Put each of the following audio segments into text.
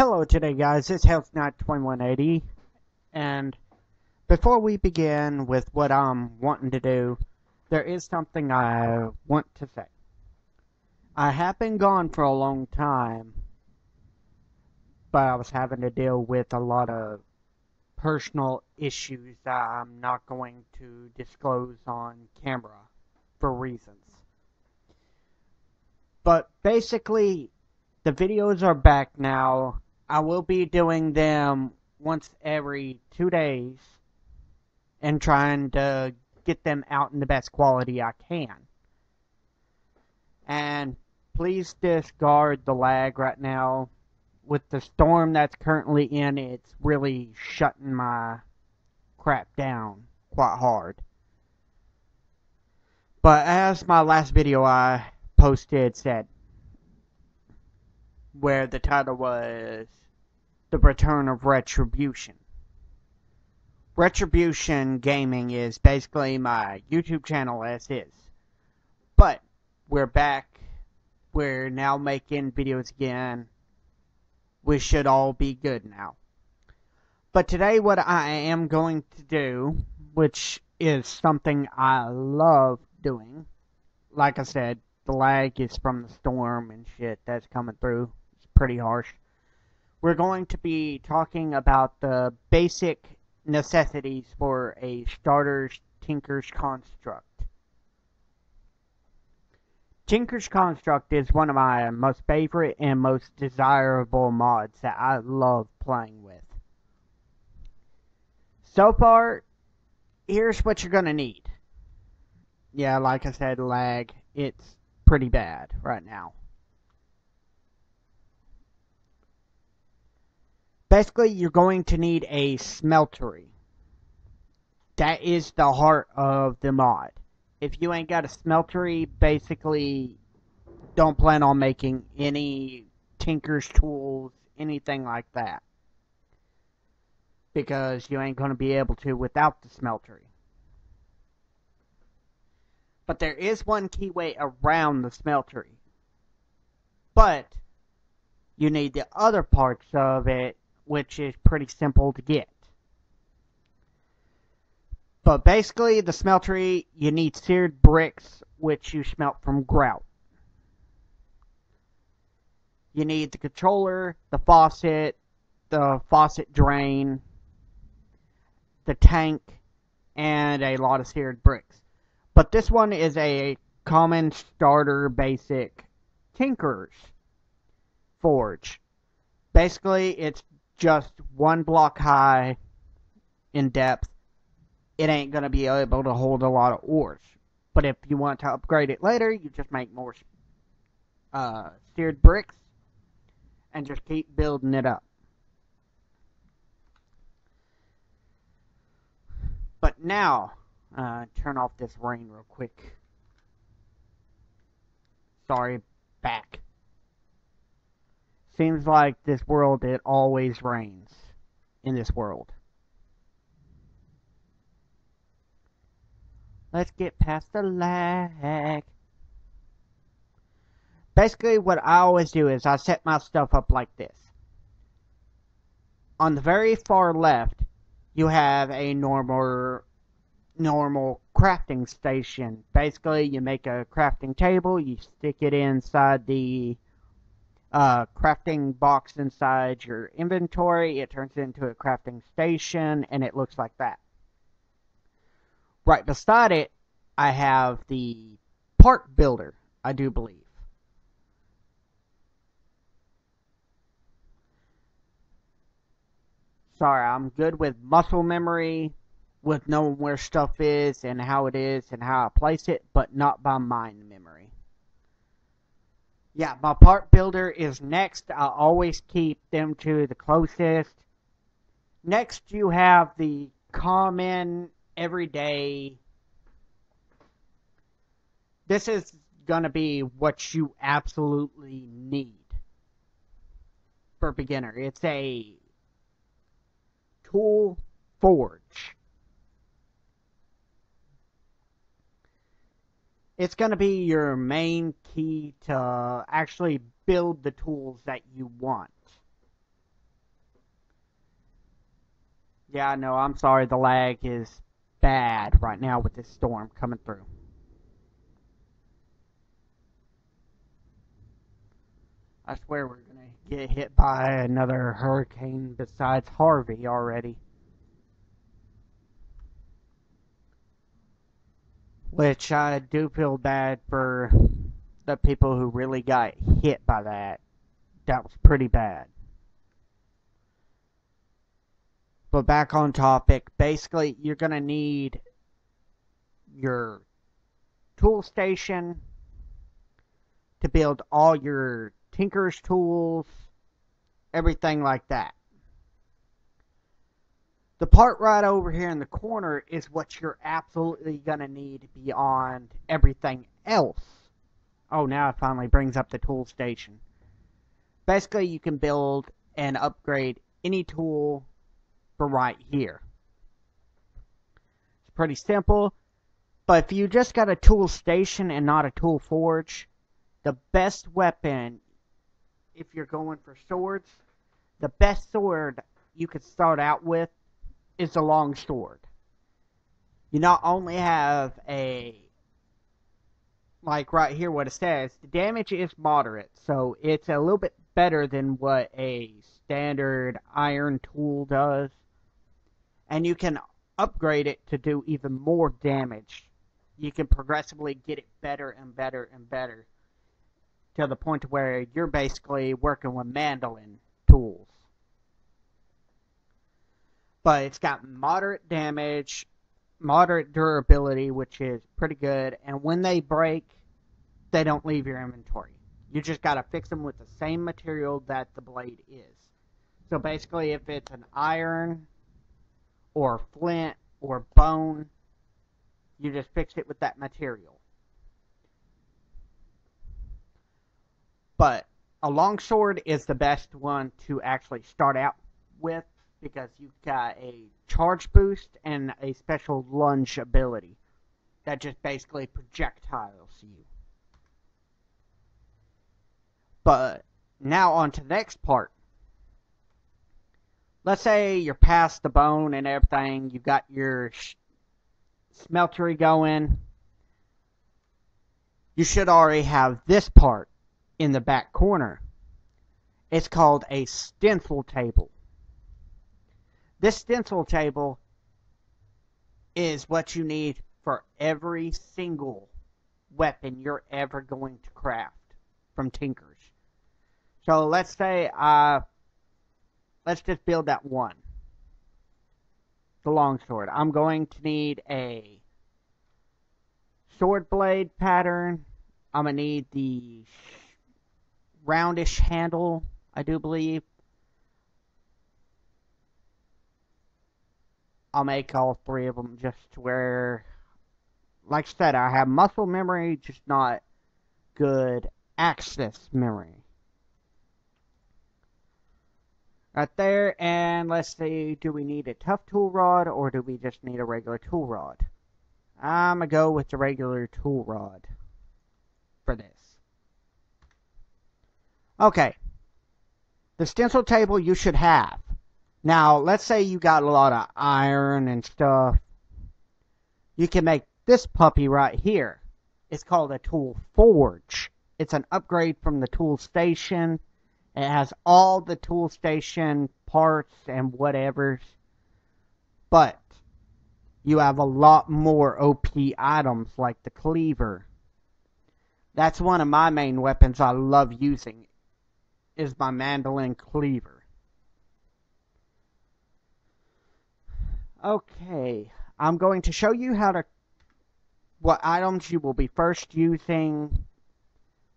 Hello today guys, it's HealthKnight2180, and before we begin with what I'm wanting to do, there is something I want to say. I have been gone for a long time, but I was having to deal with a lot of personal issues that I'm not going to disclose on camera for reasons. But basically, the videos are back now. I will be doing them once every 2 days and trying to get them out in the best quality I can. And please discard the lag right now. With the storm that's currently in, it's really shutting my crap down quite hard. But as my last video I posted said, where the title was The Return of Retribution. Retribution Gaming is basically my YouTube channel as is. But we're back. We're now making videos again. We should all be good now. But today what I am going to do, which is something I love doing, like I said, the lag is from the storm and shit that's coming through. It's pretty harsh. We're going to be talking about the basic necessities for a starter's Tinker's Construct. Tinker's Construct is one of my most favorite and most desirable mods that I love playing with. So far, here's what you're going to need. Yeah, like I said, lag. It's pretty bad right now. Basically, you're going to need a smeltery. That is the heart of the mod. If you ain't got a smeltery, basically don't plan on making any tinker's tools, anything like that. Because you ain't going to be able to without the smeltery. But there is one key way around the smeltery. But you need the other parts of it, which is pretty simple to get. But basically, the smeltery, you need seared bricks, which you smelt from grout. You need the controller, the faucet drain, the tank, and a lot of seared bricks. But this one is a common starter basic Tinker's Forge. Basically, it's just one block high in depth. It ain't going to be able to hold a lot of ores. But if you want to upgrade it later, you just make more seared bricks and just keep building it up. But now, turn off this rain real quick. Sorry, back. Seems like this world, it always rains in this world. Let's get past the lag. Basically, what I always do is I set my stuff up like this. On the very far left, you have a normal crafting station. Basically, you make a crafting table, you stick it inside the crafting box inside your inventory, it turns into a crafting station, and it looks like that. Right beside it, I have the part builder, I do believe. Sorry, I'm good with muscle memory, with knowing where stuff is and how it is and how I place it, but not by mind memory. Yeah, my part builder is next. I always keep them to the closest. Next, you have the common, everyday. This is going to be what you absolutely need for a beginner. It's a tool forge. It's going to be your main key to actually build the tools that you want. Yeah, no, I'm sorry. The lag is bad right now with this storm coming through. I swear we're gonna get hit by another hurricane besides Harvey already. Which I do feel bad for the people who really got hit by that. That was pretty bad. But back on topic, basically you're gonna need your tool station to build all your tinker's tools, everything like that. The part right over here in the corner is what you're absolutely going to need beyond everything else. Oh, now it finally brings up the tool station. Basically, you can build and upgrade any tool from right here. It's pretty simple, but if you just got a tool station and not a tool forge, the best weapon, if you're going for swords, the best sword you could start out with is a long sword. You not only have like right here what it says, the damage is moderate, so it's a little bit better than what a standard iron tool does. And you can upgrade it to do even more damage. You can progressively get it better and better and better to the point where you're basically working with mandolin tools. But it's got moderate damage, moderate durability, which is pretty good, and when they break, they don't leave your inventory. You just gotta fix them with the same material that the blade is. So basically, if it's an iron, or flint, or bone, you just fix it with that material. But a longsword is the best one to actually start out with, because you've got a charge boost and a special lunge ability that just basically projectiles you. But now on to the next part. Let's say you're past the bone and everything, you've got your smeltery going. You should already have this part in the back corner. It's called a stencil table. This stencil table is what you need for every single weapon you're ever going to craft from Tinkers. So let's say, let's just build that one. The longsword. I'm going to need a sword blade pattern. I'm going to need the roundish handle, I do believe. I'll make all three of them just to where, like I said, I have muscle memory, just not good access memory. Right there, and let's see, do we need a tough tool rod, or do we just need a regular tool rod? I'm going to go with the regular tool rod for this. Okay. The stencil table you should have. Now, let's say you got a lot of iron and stuff. You can make this puppy right here. It's called a tool forge. It's an upgrade from the tool station. It has all the tool station parts and whatevers. But you have a lot more OP items like the cleaver. That's one of my main weapons I love using, is my mandolin cleaver. Okay, I'm going to show you what items you will be first using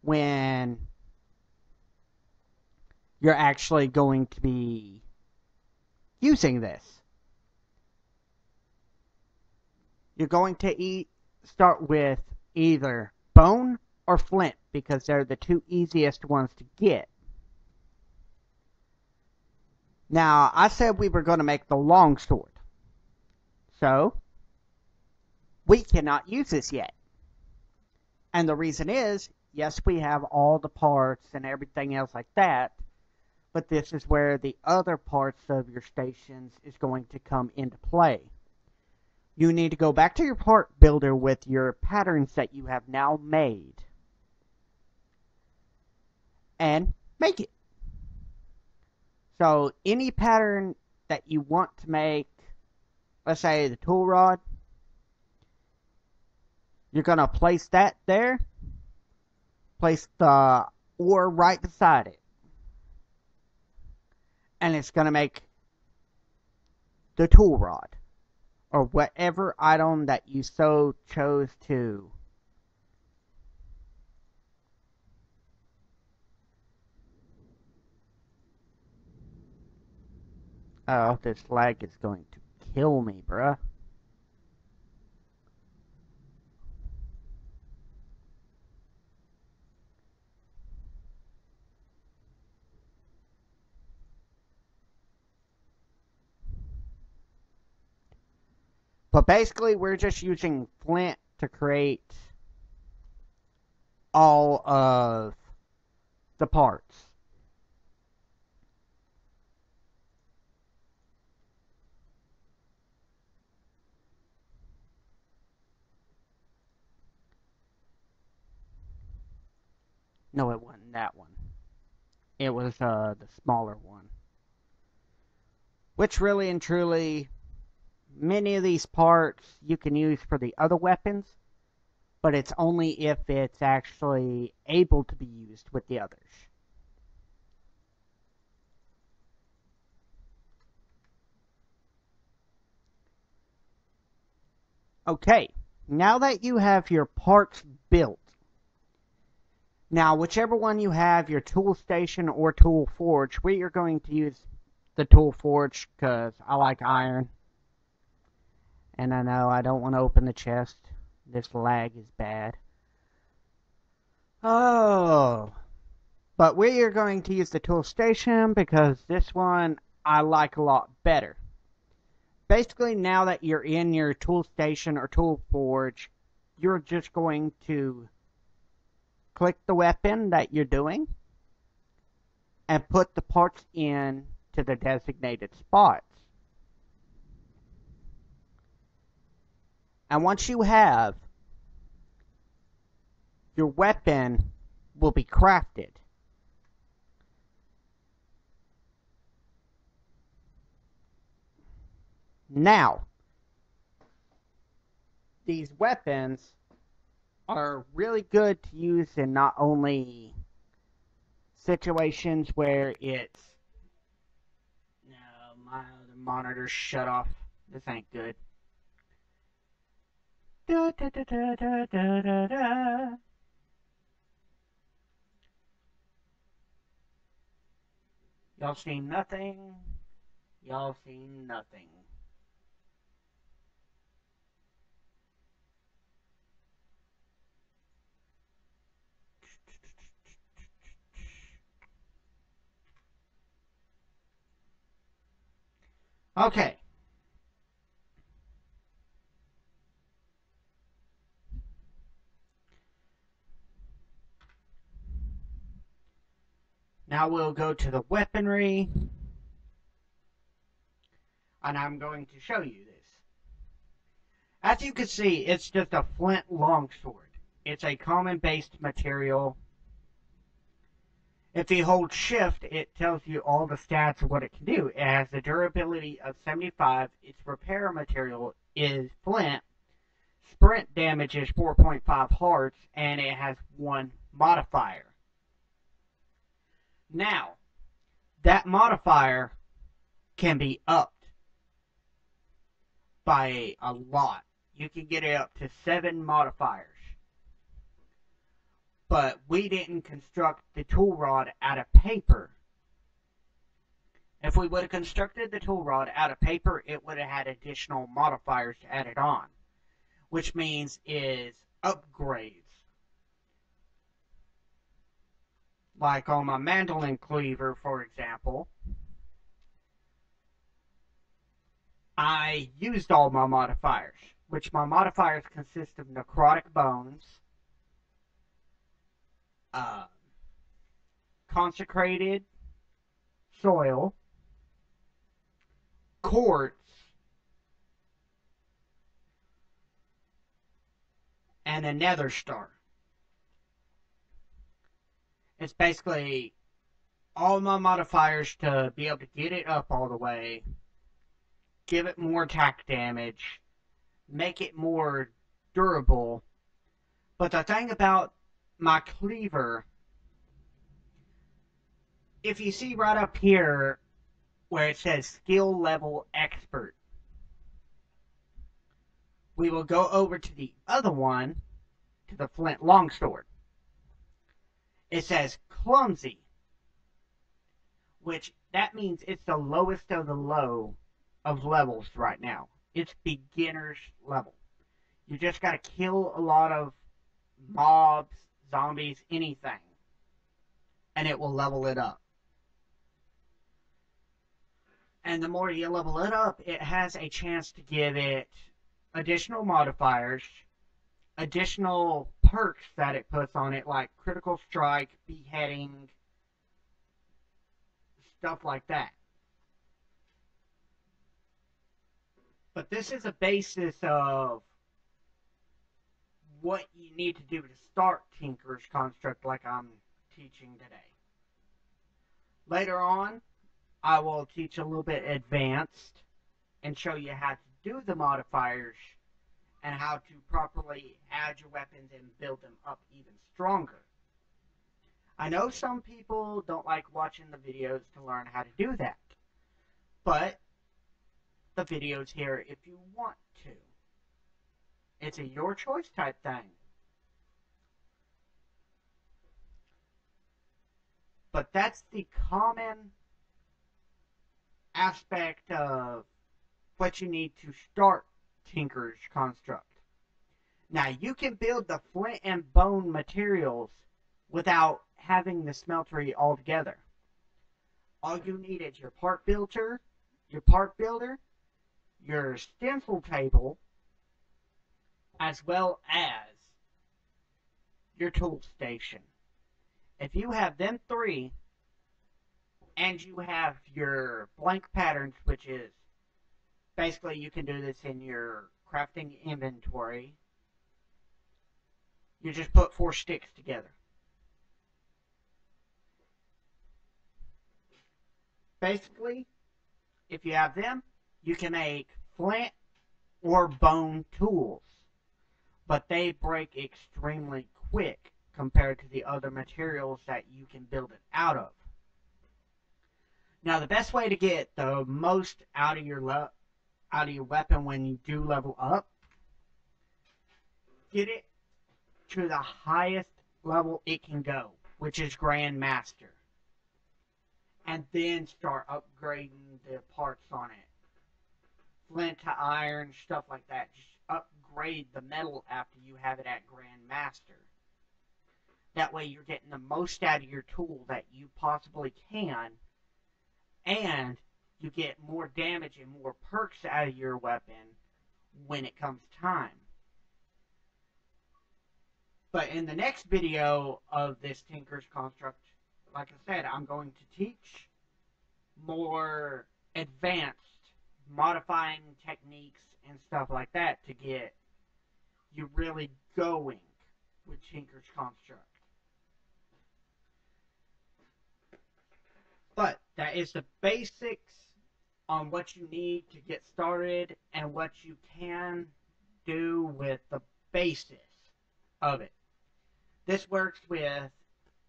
when you're actually going to be using this. You're going to start with either bone or flint, because they're the two easiest ones to get. Now, I said we were going to make the longsword. So, we cannot use this yet. And the reason is, yes, we have all the parts and everything else like that, But this is where the other parts of your stations is going to come into play. You need to go back to your part builder with your patterns that you have now made and make it. So any pattern that you want to make, let's say the tool rod, you're going to place that there, place the ore right beside it, and it's going to make the tool rod, or whatever item that you so chose to. Oh, this lag is going to kill me, bruh. But basically, we're just using flint to create all of the parts. No, it wasn't that one. It was the smaller one. Which really and truly, many of these parts you can use for the other weapons, but it's only if it's actually able to be used with the others. Okay, now that you have your parts built, now whichever one you have, your tool station or tool forge, we are going to use the tool forge because I like iron. And I know I don't want to open the chest. This lag is bad. Oh. But we are going to use the tool station because this one I like a lot better. Basically, now that you're in your tool station or tool forge, you're just going to click the weapon that you're doing and put the parts in to the designated spots. And once you have, your weapon will be crafted. Now, these weapons are really good to use in not only situations where it's... No, my other monitor shut off. This ain't good. Da, da, da, da, da, da, da. Y'all seen nothing. Y'all seen nothing. Okay. Now we'll go to the weaponry. And I'm going to show you this. As you can see, it's just a flint longsword. It's a common based material. If you hold shift, it tells you all the stats of what it can do. It has a durability of 75. Its repair material is flint. Sprint damage is 4.5 hearts, and it has 1 modifier. Now, that modifier can be upped by a lot. You can get it up to 7 modifiers. But we didn't construct the tool rod out of paper. If we would have constructed the tool rod out of paper, it would have had additional modifiers added on, which means is upgrades. Like on my mandolin cleaver, for example, I used all my modifiers, which my modifiers consist of necrotic bones, consecrated, soil, quartz, and a nether star. It's basically all my modifiers to be able to get it up all the way, give it more attack damage, make it more durable. But the thing about my cleaver, if you see right up here where it says skill level expert, we will go over to the other one, to the flint longsword. It says clumsy, which that means it's the lowest of the low of levels right now. It's beginner's level. You just gotta kill a lot of mobs, zombies, anything, and it will level it up. And the more you level it up, it has a chance to give it additional modifiers, additional perks that it puts on it, like critical strike, beheading, stuff like that. But this is a basis of what you need to do to start Tinker's Construct like I'm teaching today. Later on, I will teach a little bit advanced and show you how to do the modifiers and how to properly add your weapons and build them up even stronger. I know some people don't like watching the videos to learn how to do that, but the video's here if you want to. It's a your choice type thing. But that's the common aspect of what you need to start Tinker's Construct. Now, you can build the flint and bone materials without having the smeltery altogether. All you need is your part builder, your stencil table, as well as your tool station. If you have them three, and you have your blank patterns, which is basically you can do this in your crafting inventory, you just put 4 sticks together. Basically, if you have them, you can make flint or bone tools, but they break extremely quick compared to the other materials that you can build it out of. Now, the best way to get the most out of your weapon when you do level up, get it to the highest level it can go, which is Grandmaster, and then start upgrading the parts on it. Flint to iron, stuff like that. Just upgrade the metal after you have it at Grandmaster. That way you're getting the most out of your tool that you possibly can, and you get more damage and more perks out of your weapon when it comes time. But in the next video of this Tinker's Construct, like I said, I'm going to teach more advanced modifying techniques and stuff like that to get you really going with Tinker's Construct. But that is the basics on what you need to get started and what you can do with the basis of it. This works with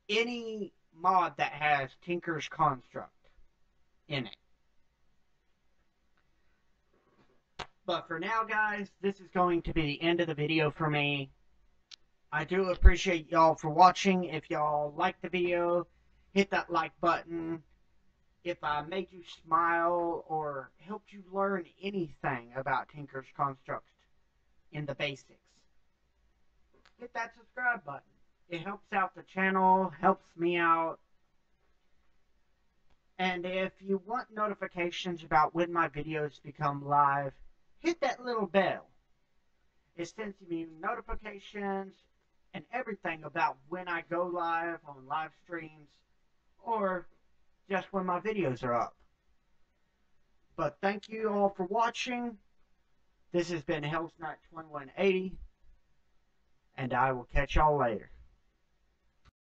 any mod that has Tinker's Construct in it. But for now, guys, this is going to be the end of the video for me. I do appreciate y'all for watching. If y'all liked the video, hit that like button. If I made you smile or helped you learn anything about Tinker's Construct in the basics, hit that subscribe button. It helps out the channel, helps me out. And if you want notifications about when my videos become live, hit that little bell. It sends me notifications and everything about when I go live on live streams or just when my videos are up. But thank you all for watching. This has been Hell's Knight 2180, and I will catch y'all later.